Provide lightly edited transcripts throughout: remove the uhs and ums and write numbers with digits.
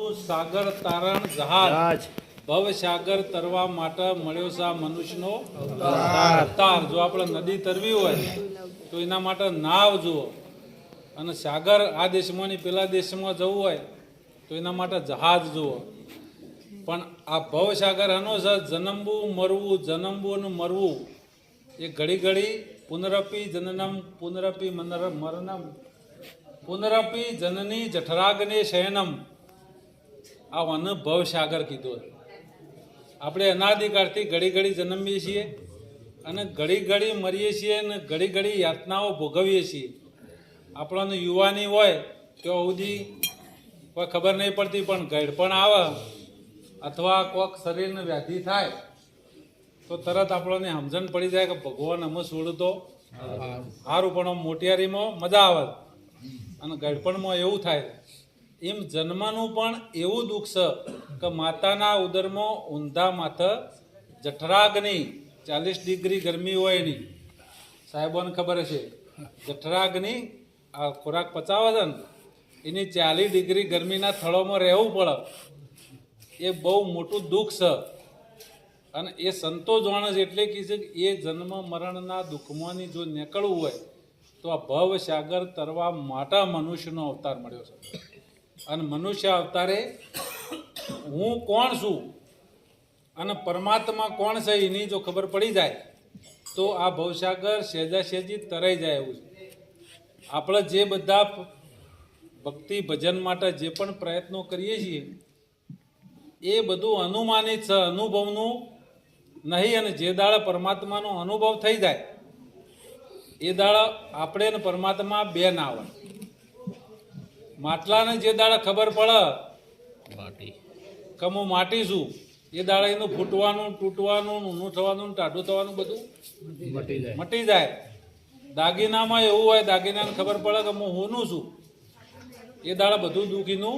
સોનું સાગર તારણ જહાજ ભવ સાગર તરવા માટે મળ્યો છે આ મનુષ્યનો અવતાર. જો આપણે નદી તરવી હોય તો એના માટે નાવ જુઓ, અને સાગર આ દેશમાં ની પેલા દેશમાં જવું હોય તો એના માટે જહાજ જુઓ. પણ આ ભવ સાગર આનો છે જન્મવું મરવું, જન્મવું અને મરવું. એ ઘડી ઘડી પુનરપી જનનમ પુનરપી મરણમ પુનરપી જનની જઠરાગ્ને શયનમ, આ વન ભવ સાગર કીધું. આપણે અનાદિકાળથી ઘડી ઘડી જન્મીએ છીએ અને ઘડી ઘડી મરીએ છીએ અને ઘડી ઘડી યાતનાઓ ભોગવીએ છીએ. આપણને યુવાની હોય તો સુધી કોઈ ખબર નહીં પડતી, પણ ગળપણ આવે અથવા કોઈક શરીરને વ્યાધિ થાય તો તરત આપણને સમજણ પડી જાય કે ભગવાન અમે છોડું તો સારું, પણ મોટિયારીમાં મજા આવે અને ગળપણમાં એવું થાય. એમ જન્મનું પણ એવું દુઃખ છે કે માતાના ઉદરમાં ઊંધા માથે જઠરાગ્નિ 40 ડિગ્રી ગરમી હોય એની, સાહેબોને ખબર છે. જઠરાગ્નિ આ ખોરાક પચાવે છે ને એની 40 ડિગ્રી ગરમીના થળોમાં રહેવું પડે. એ બહુ મોટું દુઃખ છે અને એ સંતો જાણે છે. એટલે કે એ જન્મ મરણના દુઃખમાંની જો નીકળવું હોય તો આ ભવ સાગર તરવા માટે મનુષ્યનો અવતાર મળ્યો છે. અને મનુષ્ય અવતારે હું કોણ છું અને પરમાત્મા કોણ છે એની જો ખબર પડી જાય તો આ ભવસાગર સહેજા સહેજી તરાઈ જાય એવું છે. આપણે જે બધા ભક્તિ ભજન માટે જે પણ પ્રયત્નો કરીએ છીએ એ બધું અનુમાનિત છે, અનુભવનું નહીં. અને જે દાડે પરમાત્માનો અનુભવ થઈ જાય એ દાડે આપણે ને પરમાત્મા બે ના આવે. માટલાને જે દાડે ખબર પડે કે હું માટી છું, એ દાડે એનું ફૂટવાનું, તૂટવાનું, ઊનું થવાનું, ટાઢું થવાનું બધું મટી જાય. દાગીનામાં એવું હોય, દાગીનાને ખબર પડે કે હું હોનું છું, એ દાડે બધું દુઃખીનું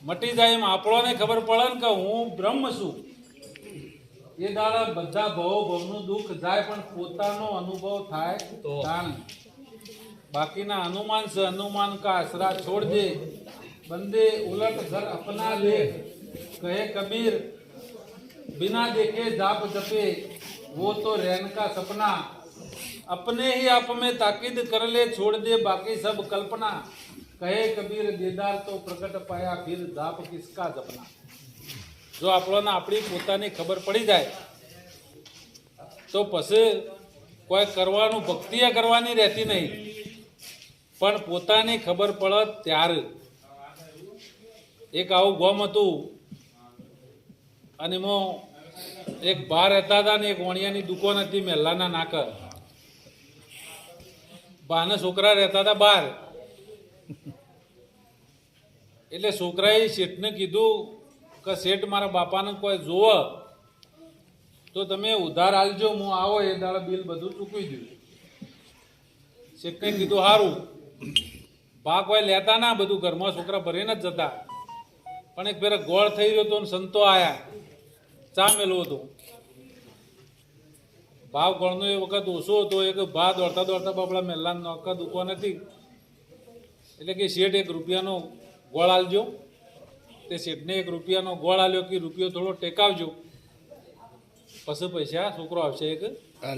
મટી જાય. એમ આપણને ખબર પડે ને કે હું બ્રહ્મ છું, એ દાડે બધા ભવનું દુઃખ જાય, પણ પોતાનો અનુભવ થાય તાણ. બાકીના અનુમાન છે, અનુમાન કા આશરા છોડ દે, બંદે ઉલટ ઘર અપના લે. કહે કબીર बिना देखे जाप जपे वो तो रैन का सपना. अपने ही आप में ताकीद कर ले, छोड़ दे बाकी सब कल्पना. કહે કબીર દેદાર તો પ્રગટ પાયા, ફિર જાપ કિસકા જપના. જો આપણને આપણી પોતાની ખબર પડી જાય તો પછી કોઈ કરવાનું ભક્તિએ કરવાની રહેતી નહીં, પણ પોતાની ખબર પડે ત્યારે. એક આવું ગોમ હતું અને એમાં એક બહાર રહેતા હતા ને એક વણિયાની દુકાન હતી મહેલાના નાકર. બાના છોકરા રહેતા હતા બહાર. એટલે છોકરાએ શેઠને કીધું કે શેઠ મારા બાપાને કોઈ જોવે તો તમે ઉધાર આલજો, હું આવો એ દાડે બિલ બધું ચૂકવી દઉં. શેઠને કીધું સારું. બા કોઈ લેતા ના, બધું ઘરમાં છોકરા ભરીને જ જતા. પણ એક ફેર ગોળ થઈ રહ્યો હતો ને સંતો આયા, ચા મેલું હતું. ભાવ ગોળનો એ વખત ઓછો હતો. એક ભા દોડતા દોડતા બાપડા મહેલાની નોકા દુકાન હતી. એટલે કે શેઠ 1 રૂપિયાનો ગોળ આલજો. તે શેઠને 1 રૂપિયાનો ગોળ આલ્યો કે રૂપિયો થોડો ટેકાવજો, પછી પૈસા છોકરો આવશે. એક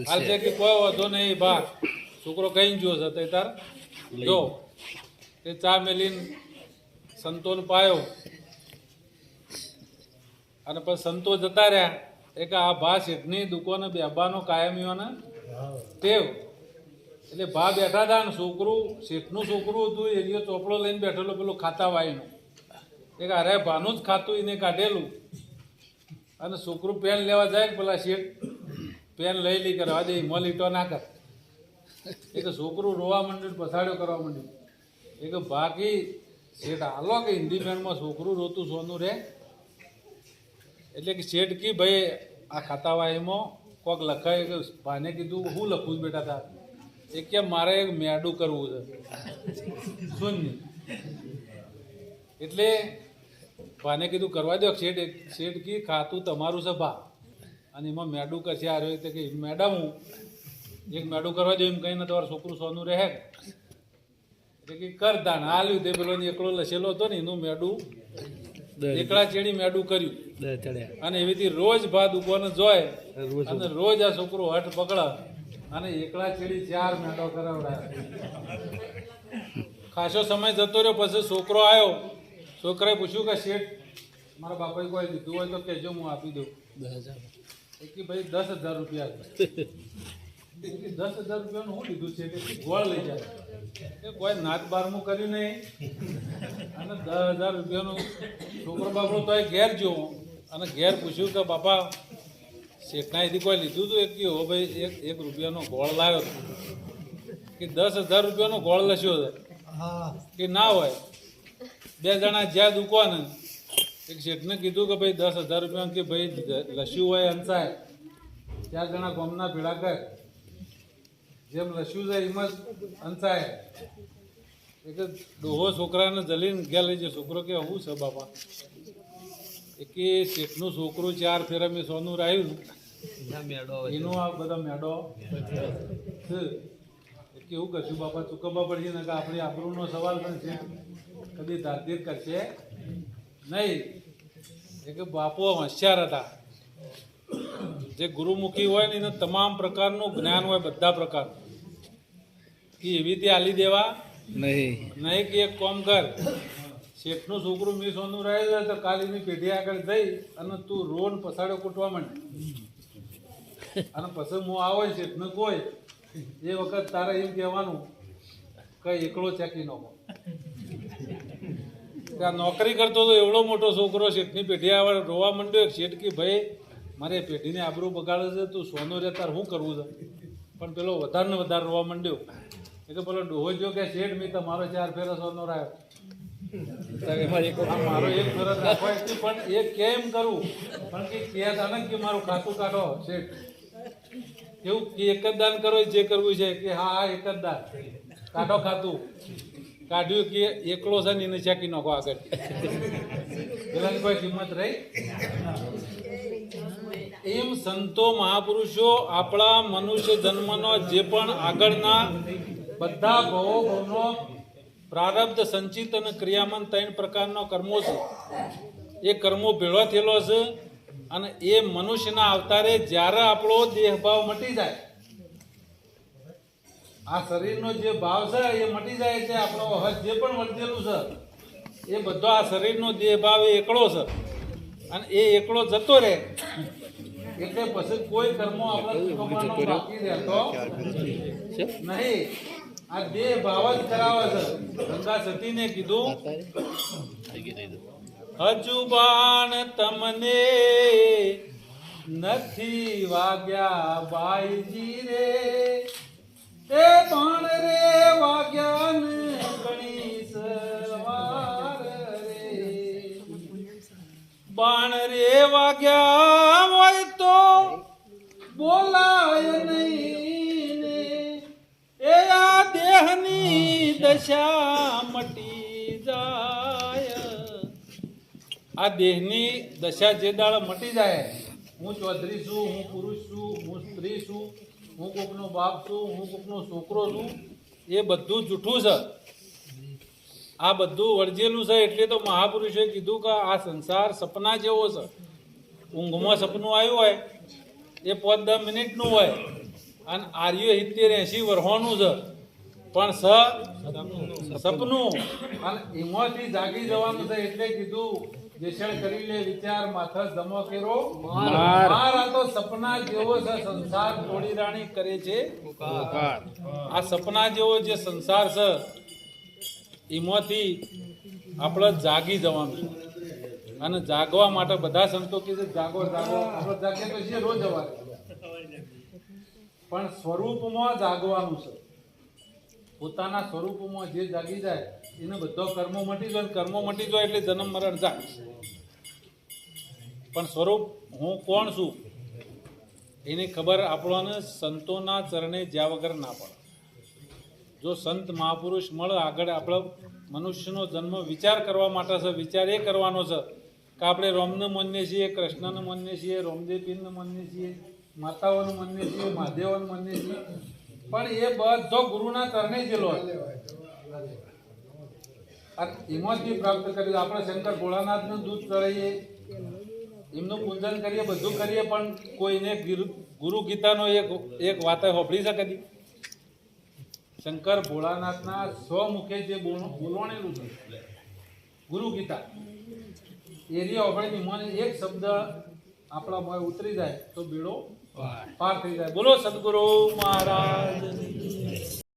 હાલશે કે કોઈ વાંધો નહીં ભા, છોકરો કઈ ગયો છે તે તાર જો. તે ચા મેલીને સંતોને પાયો અને પછી સંતો જતા રહ્યા. એક આ ભા શેઠની દુકાને બેબાનો કાયમીઓને ટેવ. એટલે ભા બેઠા હતા ને છોકરું, શેઠનું છોકરું હતું, એરિયો ચોપડો લઈને બેઠેલો પેલો ખાતા વાયનો. એક અરે ભાનું જ ખાતું એને કાઢેલું. અને છોકરું પેન લેવા જાય, પેલા શેઠ પેન લઈ લી કરવા દે, મલ ઈટો ના કર. એક છોકરું રોવા માંડ્યું, પછાડ્યો કરવા માંડ્યું. એક ભાગી શેઠ હાલો કે હિન્દી પેનમાં છોકરું રોતું સોનું રે. એટલે કે શેઠ કી ભાઈ આ ખાતા વાયમાં કોઈક લખાય. કે ભાને કીધું હું લખું છું બેટા તાર? એ કે મારે એક મેડું કરવું છે શૂન્ય. એટલે ભાને કીધું કરવા દો. શેઠ કી ખાતું તમારું છે ભા, અને એમાં મેડું કરશે આ રહ્યો. કે મેડમ હું એક મેડું કરવા દો એમ કહીને તમારું છોકરું સોનું રહે. એટલે કે કર દાણ હાલ્યું. તે પેલો એકલો લસેલો હતો ને એનું મેડું એકલા ચેડી મેડું કર્યું અને એવીથી રોજ ભાત ઉગવાનો જોય અને રોજ આ છોકરો હઠ પકડા અને એકલા ચેડી 4 મેડો કરાવડાય. ખાસો સમય જતો રહ્યો પછી છોકરો આવ્યો. છોકરાએ પૂછ્યું કે શેઠ મારા બાપાએ કોઈ લીધું હોય તો કહેજો હું આપી દઉં. કે ભાઈ 10,000 રૂપિયા. 10,000 રૂપિયાનું શું લીધું છે કે ગોળ લઈ જાય કે કોઈ નાત બારમું કર્યું નહીં અને 10,000 રૂપિયાનું છોકરો બાપડો તો એ ઘેર જોવો અને ઘેર પૂછ્યું કે બાપા શેઠના એથી કોઈ લીધું હતું એક હો ભાઈ 1 રૂપિયાનો ગોળ લાવ્યો હતો કે 10,000 રૂપિયાનો ગોળ લસ્યો હતો કે ના હોય. 2 જણા જ્યાં દુકાન એક શેઠને કીધું કે ભાઈ 10,000 રૂપિયા કે ભાઈ લસ્યું હોય અંસાય 4 જણા ગોમના ભેળા કર જેમ લસ્યું છે એમ જ અંસાય. એક ડોહો છોકરાને જલીને ગયા લઈ જાય. છોકરો કે હું છે બાપા એ કે શેઠનું છોકરું 4 ફેરા મેં સોનું રાખ્યું એનું આ બધા મેડો છે. કેવું કરશું બાપા ચૂકવવા પડશે ને કે આપણી આબરૂનો સવાલ પણ છે કદી ધારધીર કરશે નહીં. એ કે બાપુ હોશિયાર હતા. જે ગુરુમુખી હોય ને એને તમામ પ્રકારનું જ્ઞાન હોય બધા પ્રકારનું કે એવી રીતે આલી દેવા નહીં કે એક કોમ કર શેઠનું છોકરું મી સોનું રહે છે તો કાલીની પેઢી આગળ જઈ અને તું રોન પસાડો કૂટવા માંડ અને પછી હું આવો શેઠને કોઈ એ વખત તારે એમ કહેવાનું કે એકલો ચેકી નાખો. ત્યાં નોકરી કરતો તો એવડો મોટો છોકરો શેઠની પેઢી આવે રોવા માંડ્યો. શેઠ કે ભાઈ મારે પેઢીને આબરૂ બગાડે છે તું સોનો રે તાર શું કરવું છે. પણ પેલો વધારે ને વધારે રોવા માંડ્યો. એ કે પેલો ડોહો જો કે શેઠ મેં તમારો 4 ફેરા સોનો રાખ્યો મારો 1 ફેરા રાખવા પણ એ કેમ કરું પણ કે કે મારું ખાતું કાઢો શેઠ એવું કે એક જ દાન કરો જે કરવું છે કે હા એક જ દાન કાઢો ખાતું કાઢ્યું કે એકલો છે ને એને ચેકી નાખો આગળ પેલાની કોઈ કિંમત રહી. એમ સંતો મહાપુરુષો આપણા મનુષ્ય જન્મનો જે પણ આગળના બધા ભવોનો પ્રારબ્ધ સંચિત અને ક્રિયામન 3 પ્રકારનો કર્મો છે. એ કર્મો ભેળો થયેલો છે અને એ મનુષ્યના અવતારે જ્યારે આપણો દેહ ભાવ મટી જાય આ શરીરનો જે ભાવ છે એ મટી જાય એટલે આપણો હજ જે પણ વર્તેલું છે એ બધો આ શરીરનો દેહ ભાવ એ એકલો છે અને એ એકલો જતો રહે એટલે પછી કોઈ કર્મો આપણે બાકી રહેતો નહીં. આ દેહ ભાવ જ કરાવે છે. ગંગા સતીને કીધું હજુ બાણ તમને નથી વાગ્યા બાઈજી રે એ બાણ રે વાગ્યા ને ઘણી સવાર રે બાણ રે વાગ્યા હોય તો બોલાય નહીં ને એ આ દેહની દશા મટી જાય. આ દેહની દશા જે દાળ મટી જાય હું ચૌધરી છું હું પુરુષ છું હું સ્ત્રી છું હું કોકનો બાપ છું હું કોકનો છોકરો છું એ બધું જૂઠું છે. આ બધું વર્જેલું છે. એટલે તો મહાપુરુષોએ કીધું કે આ સંસાર સપના જેવો છે. ઊંઘમાં સપનું આવ્યું હોય એ 5-10 મિનિટનું હોય અને આર્યો 70-80 વર્ષોનું છે પણ સપનું અને એમાંથી જાગી જવાનું છે. એટલે કીધું જેસળ કરી લે વિચાર માથા જમો કેરો માર. આ તો સપના જેવો છે સંસાર તોડી રાણી કરે છે. આ સપના જેવો જે સંસાર છે એમાંથી આપણે જાગી જવાનું છે અને જાગવા માટે બધા સંતો કહે છે જાગો જાગો. આપણે જાગીએ તો છીએ રોજ સવારે પણ સ્વરૂપમાં જાગવાનું છે. પોતાના સ્વરૂપમાં જે જાગી જાય એને બધો કર્મો મટી જાય. કર્મો મટી જાય એટલે જન્મ મરણ જાય. પણ સ્વરૂપ હું કોણ છું એની ખબર આપણને સંતોના ચરણે જ્યાં વગર ના પડે. જો સંત મહાપુરુષ મળે આગળ આપણે મનુષ્યનો જન્મ વિચાર કરવા માટે છે. વિચાર એ કરવાનો છે કે આપણે રોમને માનીએ છીએ, કૃષ્ણને માનીએ છીએ, રોમદેવ પીરને માનીએ છીએ, માતાઓને માનીએ છીએ, મહાદેવને માનીએ છીએ, પણ એ બધો ગુરુના ચરણે જેલો અને એમાંથી પ્રાપ્ત કર્યું. આપણે શંકર ભોળાનાથનું દૂધ ચડાવીએ, એમનું પૂજન કરીએ, બધું કરીએ, પણ કોઈને ગુરુ ગીતાનો એક વાત સાંભળી શકે નહીં. શંકર ભોળાનાથના સ્વમુખે જે બોલવાણેલું છે ગુરુ ગીતા, એરિયા આપણે મને એક શબ્દ આપણા મોય ઉતરી જાય તો બેડો પાર થઈ જાય. બોલો સદગુરુ મહારાજ.